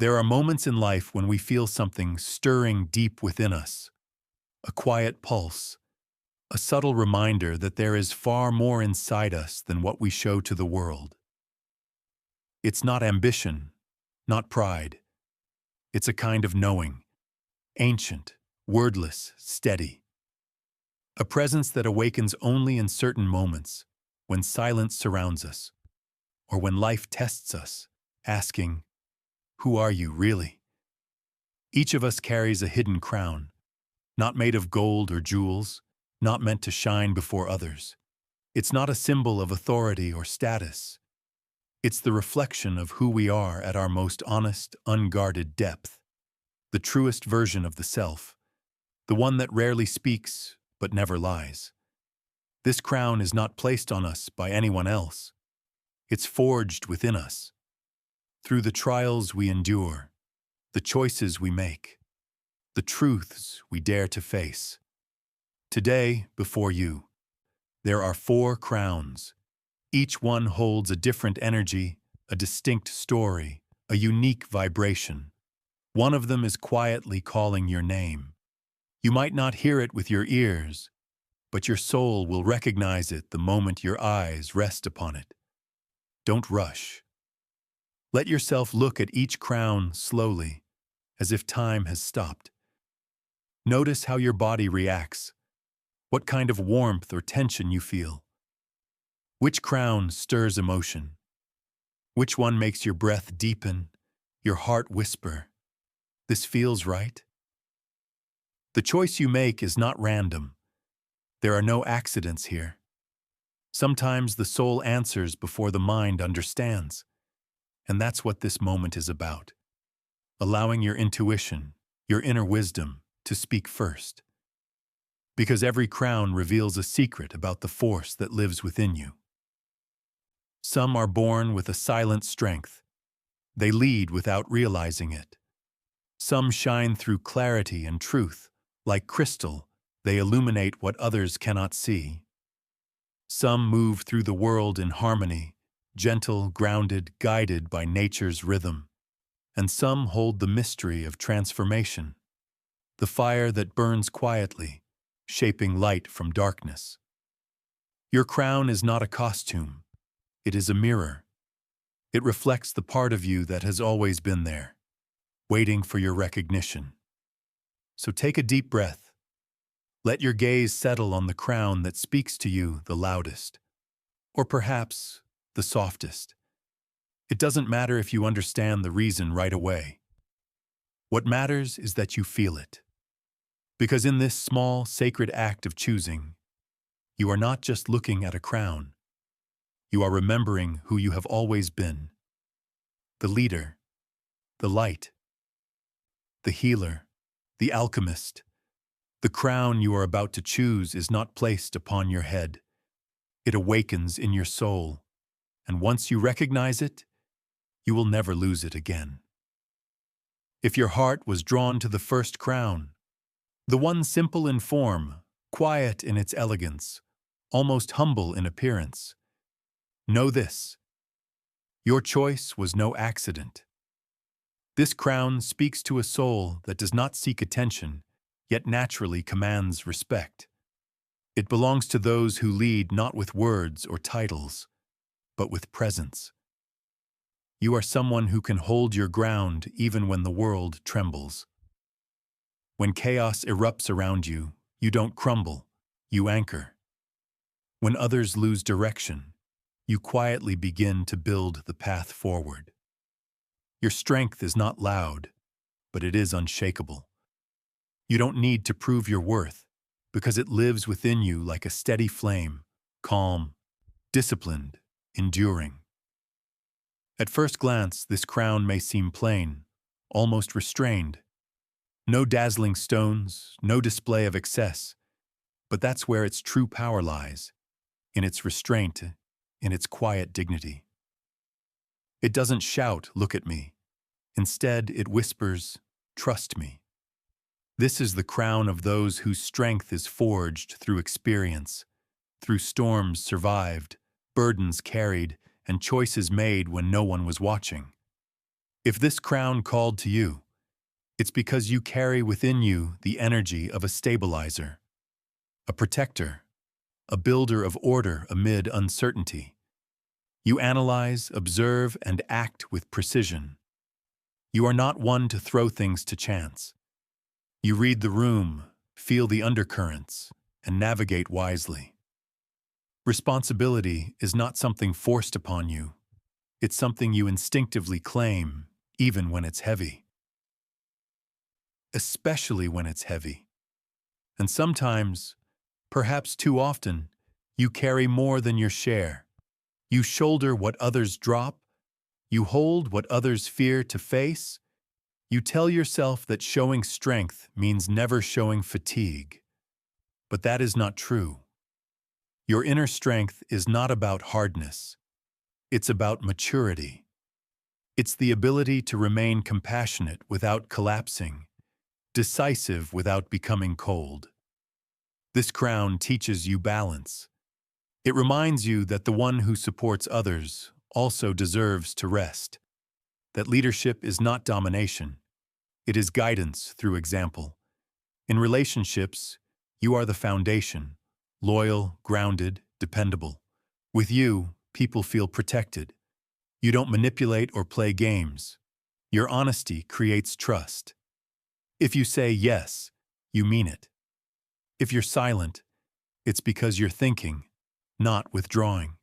There are moments in life when we feel something stirring deep within us, a quiet pulse, a subtle reminder that there is far more inside us than what we show to the world. It's not ambition, not pride. It's a kind of knowing, ancient, wordless, steady. A presence that awakens only in certain moments, when silence surrounds us, or when life tests us, asking, "Who are you, really?" Each of us carries a hidden crown, not made of gold or jewels, not meant to shine before others. It's not a symbol of authority or status. It's the reflection of who we are at our most honest, unguarded depth, the truest version of the self, the one that rarely speaks but never lies. This crown is not placed on us by anyone else. It's forged within us, through the trials we endure, the choices we make, the truths we dare to face. Today, before you, there are 4 crowns. Each one holds a different energy, a distinct story, a unique vibration. One of them is quietly calling your name. You might not hear it with your ears, but your soul will recognize it the moment your eyes rest upon it. Don't rush. Let yourself look at each crown slowly, as if time has stopped. Notice how your body reacts, what kind of warmth or tension you feel. Which crown stirs emotion? Which one makes your breath deepen, your heart whisper, "This feels right"? The choice you make is not random. There are no accidents here. Sometimes the soul answers before the mind understands. And that's what this moment is about. Allowing your intuition, your inner wisdom, to speak first. Because every crown reveals a secret about the force that lives within you. Some are born with a silent strength. They lead without realizing it. Some shine through clarity and truth. Like crystal, they illuminate what others cannot see. Some move through the world in harmony, gentle, grounded, guided by nature's rhythm. And some hold the mystery of transformation, the fire that burns quietly, shaping light from darkness. Your crown is not a costume. It is a mirror. It reflects the part of you that has always been there, waiting for your recognition. So take a deep breath. Let your gaze settle on the crown that speaks to you the loudest, or perhaps the softest. It doesn't matter if you understand the reason right away. What matters is that you feel it. Because in this small, sacred act of choosing, you are not just looking at a crown. You are remembering who you have always been. The leader, the light, the healer, the alchemist. The crown you are about to choose is not placed upon your head. It awakens in your soul, and once you recognize it, you will never lose it again. If your heart was drawn to the first crown, the one simple in form, quiet in its elegance, almost humble in appearance, know this: your choice was no accident. This crown speaks to a soul that does not seek attention, yet naturally commands respect. It belongs to those who lead not with words or titles, but with presence. You are someone who can hold your ground even when the world trembles. When chaos erupts around you, you don't crumble, you anchor. When others lose direction, you quietly begin to build the path forward. Your strength is not loud, but it is unshakable. You don't need to prove your worth, because it lives within you like a steady flame, calm, disciplined, enduring. At first glance, this crown may seem plain, almost restrained. No dazzling stones, no display of excess, but that's where its true power lies, in its restraint, in its quiet dignity. It doesn't shout, "Look at me." Instead, it whispers, "Trust me." This is the crown of those whose strength is forged through experience, through storms survived, burdens carried, and choices made when no one was watching. If this crown called to you, it's because you carry within you the energy of a stabilizer, a protector, a builder of order amid uncertainty. You analyze, observe, and act with precision. You are not one to throw things to chance. You read the room, feel the undercurrents, and navigate wisely. Responsibility is not something forced upon you. It's something you instinctively claim, even when it's heavy. Especially when it's heavy. And sometimes, perhaps too often, you carry more than your share. You shoulder what others drop. You hold what others fear to face. You tell yourself that showing strength means never showing fatigue. But that is not true. Your inner strength is not about hardness. It's about maturity. It's the ability to remain compassionate without collapsing, decisive without becoming cold. This crown teaches you balance. It reminds you that the one who supports others also deserves to rest, that leadership is not domination. It is guidance through example. In relationships, you are the foundation, loyal, grounded, dependable. With you, people feel protected. You don't manipulate or play games. Your honesty creates trust. If you say yes, you mean it. If you're silent, it's because you're thinking, not withdrawing.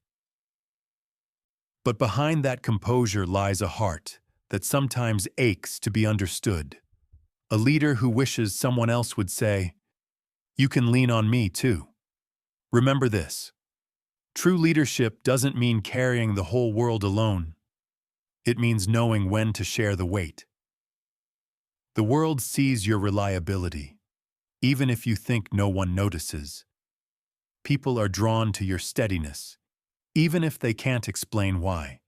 But behind that composure lies a heart that sometimes aches to be understood. A leader who wishes someone else would say, "You can lean on me too." Remember this. True leadership doesn't mean carrying the whole world alone. It means knowing when to share the weight. The world sees your reliability, even if you think no one notices. People are drawn to your steadiness, even if they can't explain why.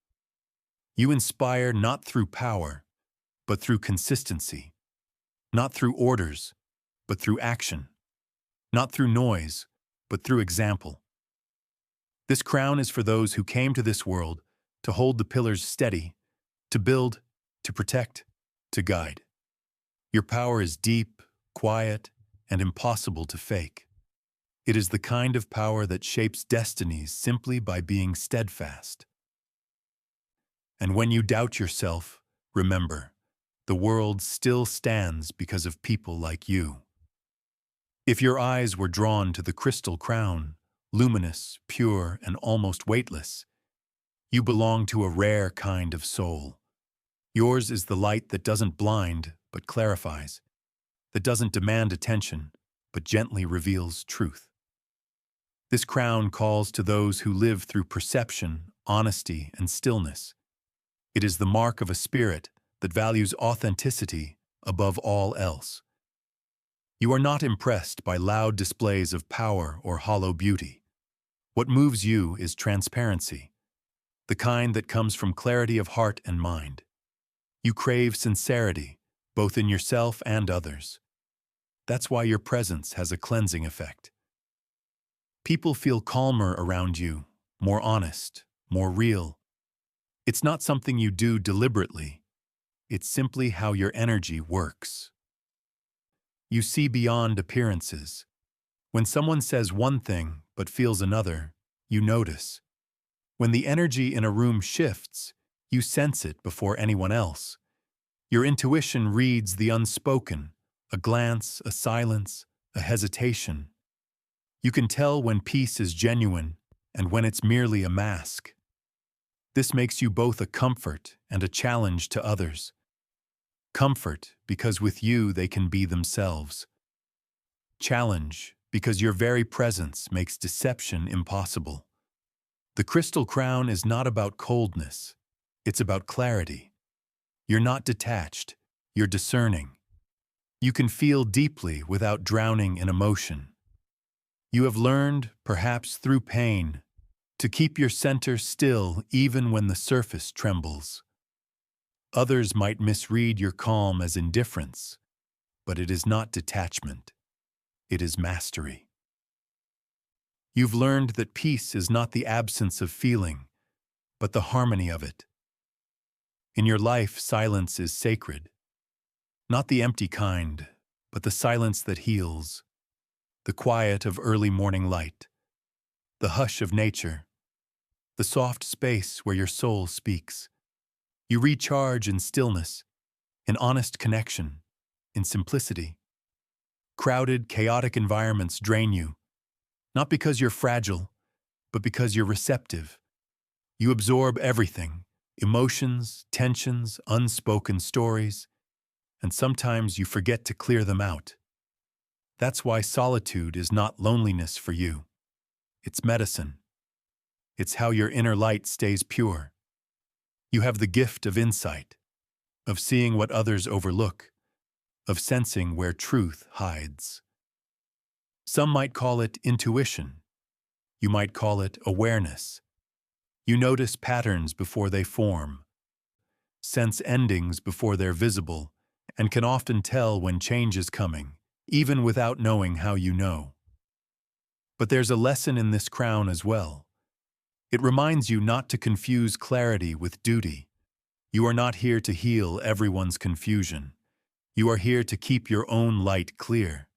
You inspire not through power, but through consistency. Not through orders, but through action. Not through noise, but through example. This crown is for those who came to this world to hold the pillars steady, to build, to protect, to guide. Your power is deep, quiet, and impossible to fake. It is the kind of power that shapes destinies simply by being steadfast. And when you doubt yourself, remember, the world still stands because of people like you. If your eyes were drawn to the crystal crown, luminous, pure, and almost weightless, you belong to a rare kind of soul. Yours is the light that doesn't blind, but clarifies, that doesn't demand attention, but gently reveals truth. This crown calls to those who live through perception, honesty, and stillness. It is the mark of a spirit that values authenticity above all else. You are not impressed by loud displays of power or hollow beauty. What moves you is transparency, the kind that comes from clarity of heart and mind. You crave sincerity, both in yourself and others. That's why your presence has a cleansing effect. People feel calmer around you, more honest, more real. It's not something you do deliberately. It's simply how your energy works. You see beyond appearances. When someone says one thing but feels another, you notice. When the energy in a room shifts, you sense it before anyone else. Your intuition reads the unspoken, a glance, a silence, a hesitation. You can tell when peace is genuine and when it's merely a mask. This makes you both a comfort and a challenge to others. Comfort because with you they can be themselves. Challenge because your very presence makes deception impossible. The crystal crown is not about coldness, it's about clarity. You're not detached, you're discerning. You can feel deeply without drowning in emotion. You have learned, perhaps through pain, to keep your center still even when the surface trembles. Others might misread your calm as indifference, but it is not detachment. It is mastery. You've learned that peace is not the absence of feeling, but the harmony of it. In your life, silence is sacred. Not the empty kind, but the silence that heals, the quiet of early morning light, the hush of nature, the soft space where your soul speaks. You recharge in stillness, in honest connection, in simplicity. Crowded, chaotic environments drain you, not because you're fragile, but because you're receptive. You absorb everything: emotions, tensions, unspoken stories, and sometimes you forget to clear them out. That's why solitude is not loneliness for you. It's medicine. It's how your inner light stays pure. You have the gift of insight, of seeing what others overlook, of sensing where truth hides. Some might call it intuition. You might call it awareness. You notice patterns before they form, sense endings before they're visible, and can often tell when change is coming, even without knowing how you know. But there's a lesson in this crown as well. It reminds you not to confuse clarity with duty. You are not here to heal everyone's confusion. You are here to keep your own light clear.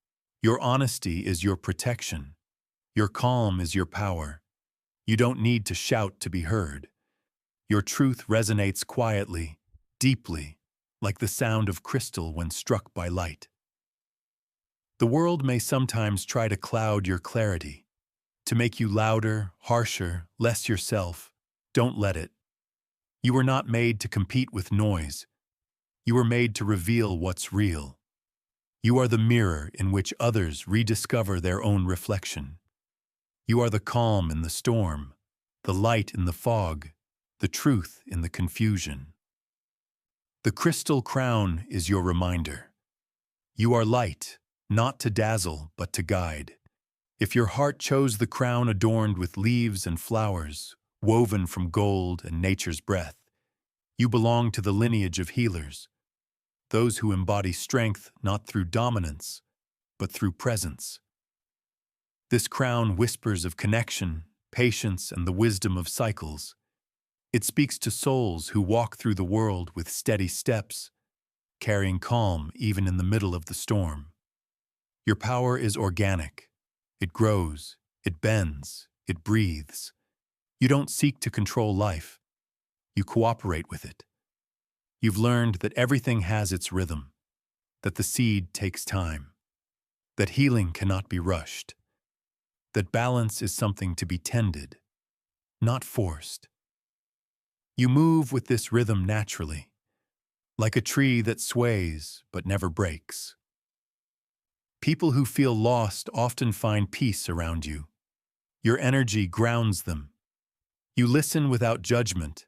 Your honesty is your protection. Your calm is your power. You don't need to shout to be heard. Your truth resonates quietly, deeply, like the sound of crystal when struck by light. The world may sometimes try to cloud your clarity, to make you louder, harsher, less yourself. Don't let it. You were not made to compete with noise. You were made to reveal what's real. You are the mirror in which others rediscover their own reflection. You are the calm in the storm, the light in the fog, the truth in the confusion. The crystal crown is your reminder. You are light, not to dazzle, but to guide. If your heart chose the crown adorned with leaves and flowers, woven from gold and nature's breath, you belong to the lineage of healers, those who embody strength not through dominance, but through presence. This crown whispers of connection, patience, and the wisdom of cycles. It speaks to souls who walk through the world with steady steps, carrying calm even in the middle of the storm. Your power is organic. It grows, it bends, it breathes. You don't seek to control life. You cooperate with it. You've learned that everything has its rhythm, that the seed takes time, that healing cannot be rushed, that balance is something to be tended, not forced. You move with this rhythm naturally, like a tree that sways but never breaks. People who feel lost often find peace around you. Your energy grounds them. You listen without judgment,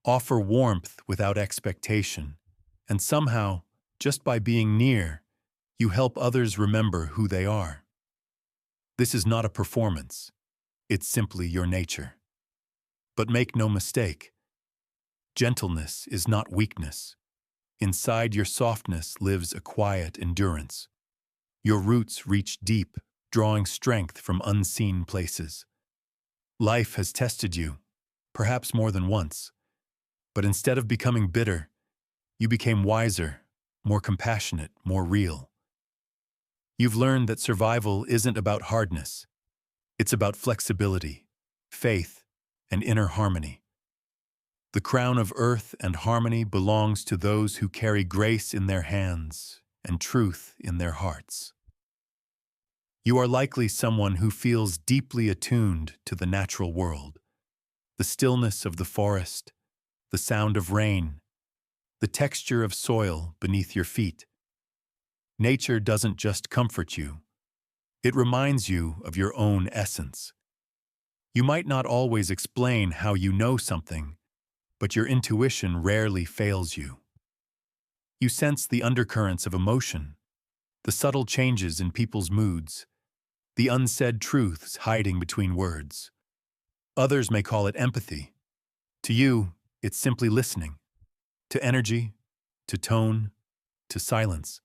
offer warmth without expectation, and somehow, just by being near, you help others remember who they are. This is not a performance. It's simply your nature. But make no mistake, gentleness is not weakness. Inside your softness lives a quiet endurance. Your roots reach deep, drawing strength from unseen places. Life has tested you, perhaps more than once, but instead of becoming bitter, you became wiser, more compassionate, more real. You've learned that survival isn't about hardness. It's about flexibility, faith, and inner harmony. The crown of earth and harmony belongs to those who carry grace in their hands and truth in their hearts. You are likely someone who feels deeply attuned to the natural world, the stillness of the forest, the sound of rain, the texture of soil beneath your feet. Nature doesn't just comfort you, it reminds you of your own essence. You might not always explain how you know something, but your intuition rarely fails you. You sense the undercurrents of emotion, the subtle changes in people's moods, the unsaid truths hiding between words. Others may call it empathy. To you, it's simply listening, to energy, to tone, to silence.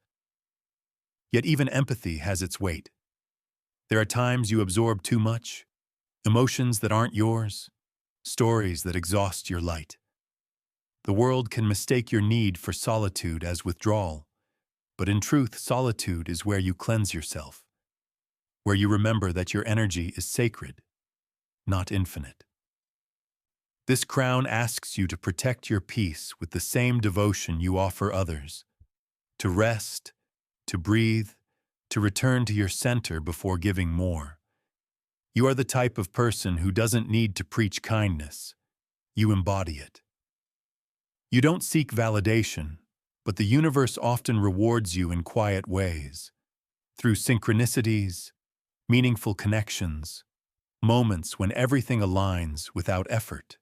Yet even empathy has its weight. There are times you absorb too much, emotions that aren't yours, stories that exhaust your light. The world can mistake your need for solitude as withdrawal, but in truth, solitude is where you cleanse yourself, where you remember that your energy is sacred, not infinite. This crown asks you to protect your peace with the same devotion you offer others, to rest, to breathe, to return to your center before giving more. You are the type of person who doesn't need to preach kindness. You embody it. You don't seek validation, but the universe often rewards you in quiet ways, through synchronicities, meaningful connections, moments when everything aligns without effort.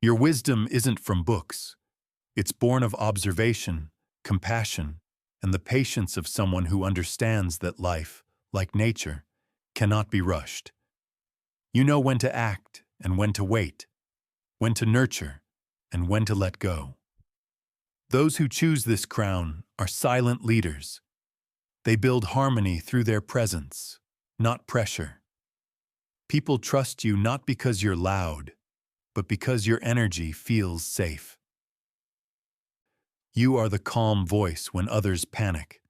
Your wisdom isn't from books. It's born of observation, compassion, and the patience of someone who understands that life, like nature, cannot be rushed. You know when to act and when to wait, when to nurture and when to let go. Those who choose this crown are silent leaders. They build harmony through their presence, not pressure. People trust you not because you're loud, but because your energy feels safe. You are the calm voice when others panic,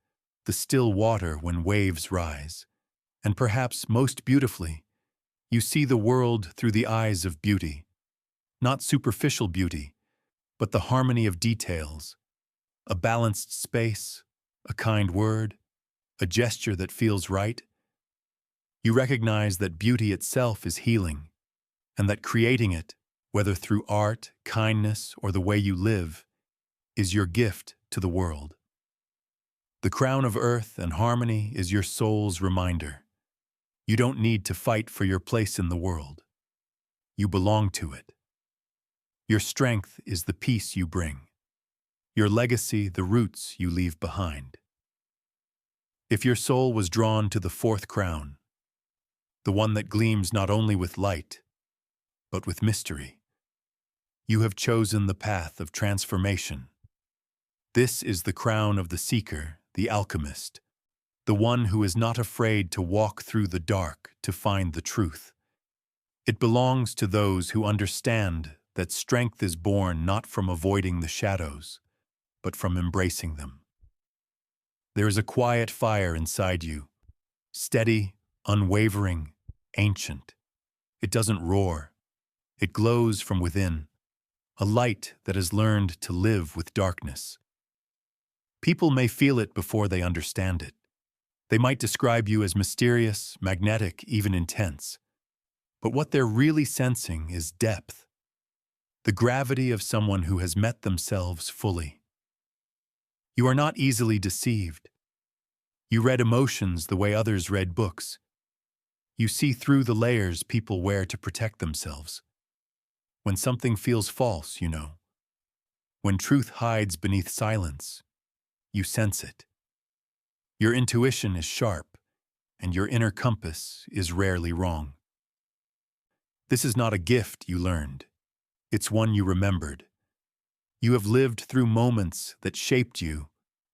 the still water when waves rise, and perhaps most beautifully, you see the world through the eyes of beauty, not superficial beauty, but the harmony of details, a balanced space, a kind word, a gesture that feels right. You recognize that beauty itself is healing, and that creating it, whether through art, kindness, or the way you live, is your gift to the world. The crown of earth and harmony is your soul's reminder. You don't need to fight for your place in the world. You belong to it. Your strength is the peace you bring. Your legacy, the roots you leave behind. If your soul was drawn to the fourth crown, the one that gleams not only with light, but with mystery, you have chosen the path of transformation. This is the crown of the seeker, the alchemist, the one who is not afraid to walk through the dark to find the truth. It belongs to those who understand that strength is born not from avoiding the shadows, but from embracing them. There is a quiet fire inside you, steady, unwavering, ancient. It doesn't roar. It glows from within, a light that has learned to live with darkness. People may feel it before they understand it. They might describe you as mysterious, magnetic, even intense. But what they're really sensing is depth, the gravity of someone who has met themselves fully. You are not easily deceived. You read emotions the way others read books. You see through the layers people wear to protect themselves. When something feels false, you know. When truth hides beneath silence, you sense it. Your intuition is sharp, and your inner compass is rarely wrong. This is not a gift you learned. It's one you remembered. You have lived through moments that shaped you,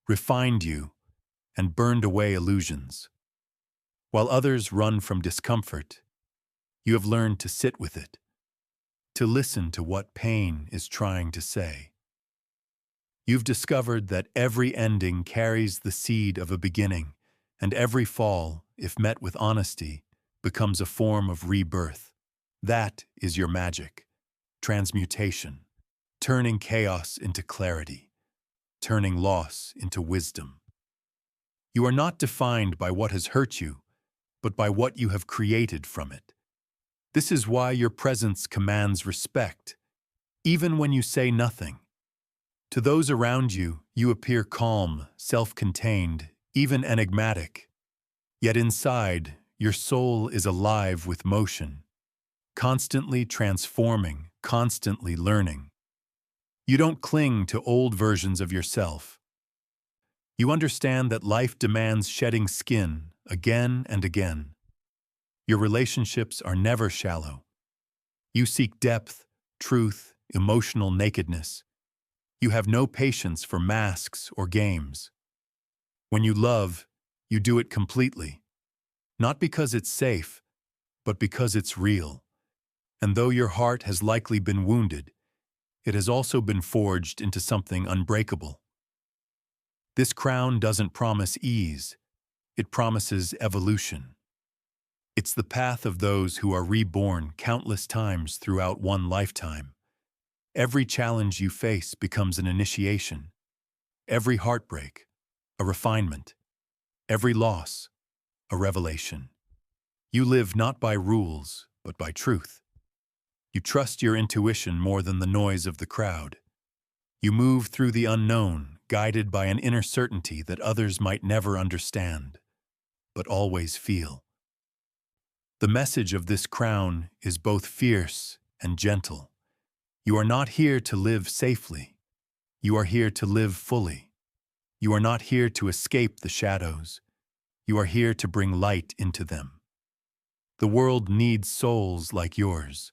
refined you, and burned away illusions. While others run from discomfort, you have learned to sit with it, to listen to what pain is trying to say. You've discovered that every ending carries the seed of a beginning, and every fall, if met with honesty, becomes a form of rebirth. That is your magic, transmutation, turning chaos into clarity, turning loss into wisdom. You are not defined by what has hurt you, but by what you have created from it. This is why your presence commands respect, even when you say nothing. To those around you, you appear calm, self-contained, even enigmatic. Yet inside, your soul is alive with motion, constantly transforming, constantly learning. You don't cling to old versions of yourself. You understand that life demands shedding skin again and again. Your relationships are never shallow. You seek depth, truth, emotional nakedness. You have no patience for masks or games. When you love, you do it completely. Not because it's safe, but because it's real. And though your heart has likely been wounded, it has also been forged into something unbreakable. This crown doesn't promise ease, it promises evolution. It's the path of those who are reborn countless times throughout one lifetime. Every challenge you face becomes an initiation. Every heartbreak, a refinement. Every loss, a revelation. You live not by rules, but by truth. You trust your intuition more than the noise of the crowd. You move through the unknown, guided by an inner certainty that others might never understand, but always feel. The message of this crown is both fierce and gentle. You are not here to live safely. You are here to live fully. You are not here to escape the shadows. You are here to bring light into them. The world needs souls like yours.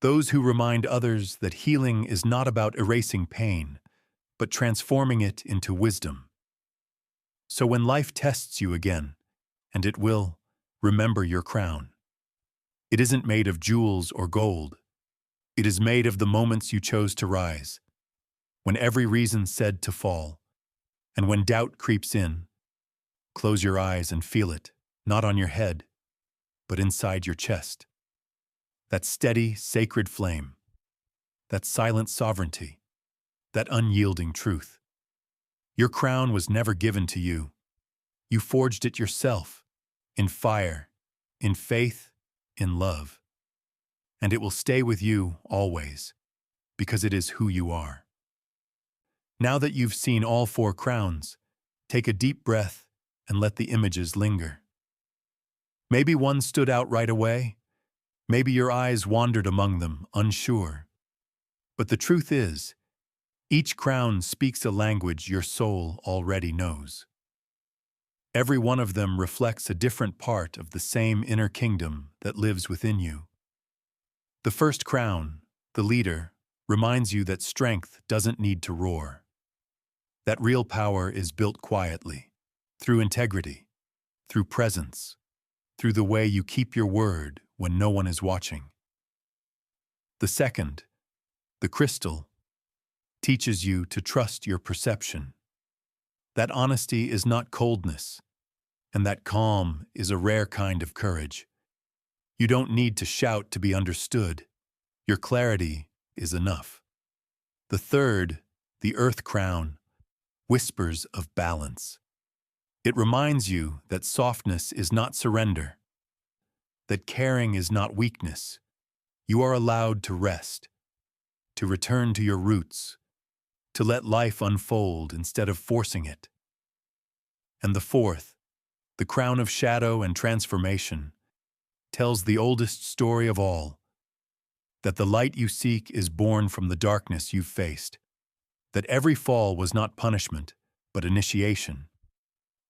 Those who remind others that healing is not about erasing pain, but transforming it into wisdom. So when life tests you again, and it will, remember your crown. It isn't made of jewels or gold. It is made of the moments you chose to rise, when every reason said to fall, and when doubt creeps in. Close your eyes and feel it, not on your head, but inside your chest. That steady, sacred flame, that silent sovereignty, that unyielding truth. Your crown was never given to you. You forged it yourself, in fire, in faith, in love. And it will stay with you always, because it is who you are. Now that you've seen all 4 crowns, take a deep breath and let the images linger. Maybe one stood out right away. Maybe your eyes wandered among them, unsure. But the truth is, each crown speaks a language your soul already knows. Every one of them reflects a different part of the same inner kingdom that lives within you. The first crown, the leader, reminds you that strength doesn't need to roar. That real power is built quietly, through integrity, through presence, through the way you keep your word when no one is watching. The second, the crystal, teaches you to trust your perception. That honesty is not coldness, and that calm is a rare kind of courage. You don't need to shout to be understood. Your clarity is enough. The third, the earth crown, whispers of balance. It reminds you that softness is not surrender, that caring is not weakness. You are allowed to rest, to return to your roots, to let life unfold instead of forcing it. And the fourth, the crown of shadow and transformation, tells the oldest story of all, that the light you seek is born from the darkness you've faced, that every fall was not punishment, but initiation.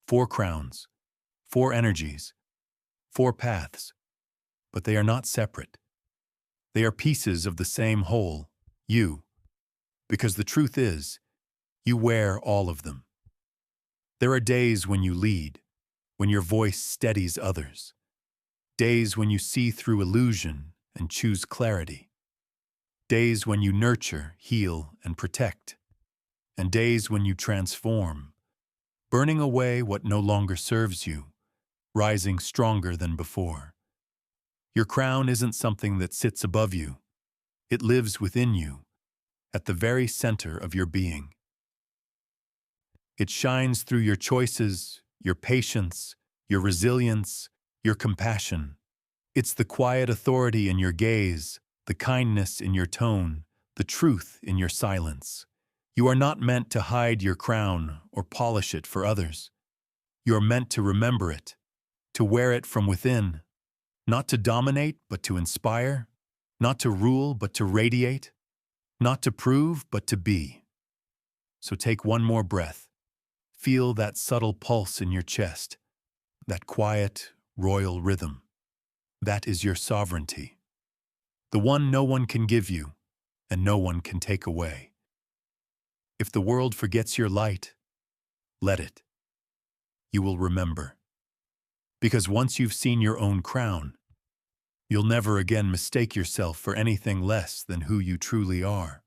4 crowns, 4 energies, 4 paths, but they are not separate. They are pieces of the same whole, you, because the truth is, you wear all of them. There are days when you lead, when your voice steadies others, days when you see through illusion and choose clarity, days when you nurture, heal, and protect, and days when you transform, burning away what no longer serves you, rising stronger than before. Your crown isn't something that sits above you. It lives within you, at the very center of your being. It shines through your choices, your patience, your resilience, your compassion. It's the quiet authority in your gaze, the kindness in your tone, the truth in your silence. You are not meant to hide your crown or polish it for others. You are meant to remember it, to wear it from within, not to dominate but to inspire, not to rule but to radiate, not to prove but to be. So take one more breath. Feel that subtle pulse in your chest, that quiet, royal rhythm. That is your sovereignty, the one no one can give you and no one can take away. If the world forgets your light, let it. You will remember. Because once you've seen your own crown, you'll never again mistake yourself for anything less than who you truly are.